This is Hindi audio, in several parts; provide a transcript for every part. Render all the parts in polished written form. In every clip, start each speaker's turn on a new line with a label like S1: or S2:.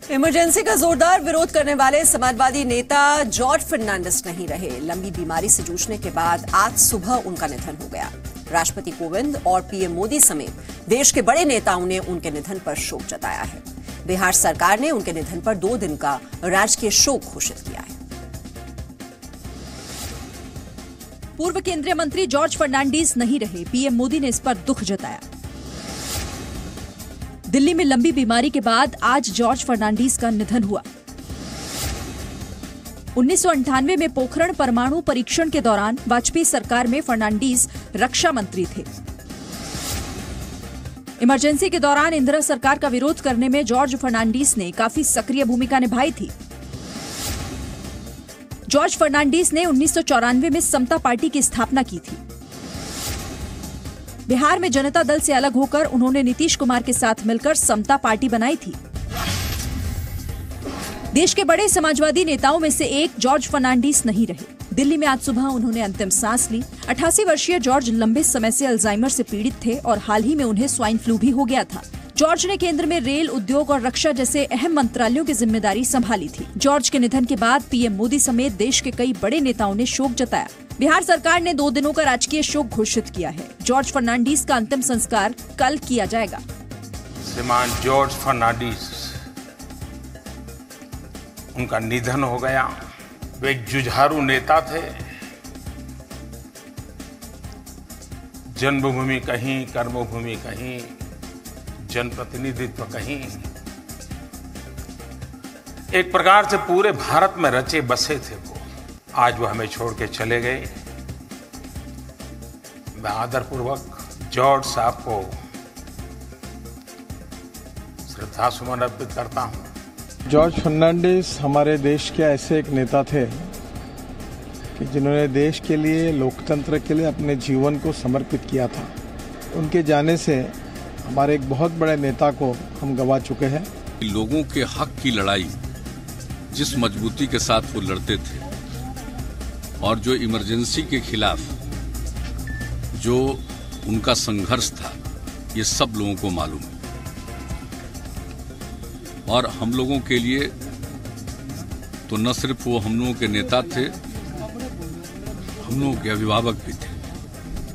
S1: इमरजेंसी का जोरदार विरोध करने वाले समाजवादी नेता जॉर्ज फर्नांडिस नहीं रहे। लंबी बीमारी से जूझने के बाद आज सुबह उनका निधन हो गया। राष्ट्रपति कोविंद और पीएम मोदी समेत देश के बड़े नेताओं ने उनके निधन पर शोक जताया है। बिहार सरकार ने उनके निधन पर 2 दिन का राजकीय शोक घोषित किया है।
S2: पूर्व केंद्रीय मंत्री जॉर्ज फर्नांडिस नहीं रहे, पीएम मोदी ने इस पर दुख जताया। दिल्ली में लंबी बीमारी के बाद आज जॉर्ज फर्नांडिस का निधन हुआ। 1998 में पोखरण परमाणु परीक्षण के दौरान वाजपेयी सरकार में फर्नांडिस रक्षा मंत्री थे। इमरजेंसी के दौरान इंदिरा सरकार का विरोध करने में जॉर्ज फर्नांडिस ने काफी सक्रिय भूमिका निभाई थी। जॉर्ज फर्नांडिस ने 1994 में समता पार्टी की स्थापना की थी। बिहार में जनता दल से अलग होकर उन्होंने नीतीश कुमार के साथ मिलकर समता पार्टी बनाई थी। देश के बड़े समाजवादी नेताओं में से एक जॉर्ज फर्नांडिस नहीं रहे। दिल्ली में आज सुबह उन्होंने अंतिम सांस ली। 88 वर्षीय जॉर्ज लंबे समय से अल्जाइमर से पीड़ित थे और हाल ही में उन्हें स्वाइन फ्लू भी हो गया था। जॉर्ज ने केंद्र में रेल, उद्योग और रक्षा जैसे अहम मंत्रालयों की जिम्मेदारी संभाली थी। जॉर्ज के निधन के बाद पीएम मोदी समेत देश के कई बड़े नेताओं ने शोक जताया। बिहार सरकार ने 2 दिनों का राजकीय शोक घोषित किया है। जॉर्ज फर्नांडिस का अंतिम संस्कार कल किया जाएगा।
S3: श्रीमान जॉर्ज फर्नांडिस, उनका निधन हो गया। वे एक जुझारू नेता थे। जन्मभूमि कहीं, कर्मभूमि कहीं, जनप्रतिनिधित्व कहीं। एक प्रकार से पूरे भारत में रचे बसे थे वो। आज वो हमें छोड़ के चले गए। मैं आदरपूर्वक जॉर्ज साहब को श्रद्धासुमन अर्पित करता हूं।
S4: जॉर्ज फर्नांडिस हमारे देश के ऐसे एक नेता थे कि जिन्होंने देश के लिए, लोकतंत्र के लिए अपने जीवन को समर्पित किया था। उनके जाने से हमारे एक बहुत बड़े नेता को हम गंवा चुके हैं।
S5: लोगों के हक की लड़ाई जिस मजबूती के साथ वो लड़ते थे और जो इमरजेंसी के खिलाफ जो उनका संघर्ष था, ये सब लोगों को मालूम है। और हम लोगों के लिए तो न सिर्फ वो हम लोगों के नेता थे, हम लोगों के अभिभावक भी थे।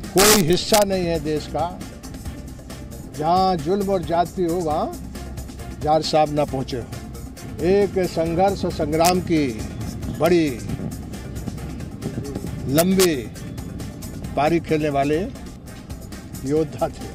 S4: कोई हिस्सा नहीं है देश का जहां जुल्म और जाति हो, वहां जॉर्ज साहब ना पहुंचे हो। एक संघर्ष और संग्राम की बड़ी लंबी पारी खेलने वाले योद्धा थे।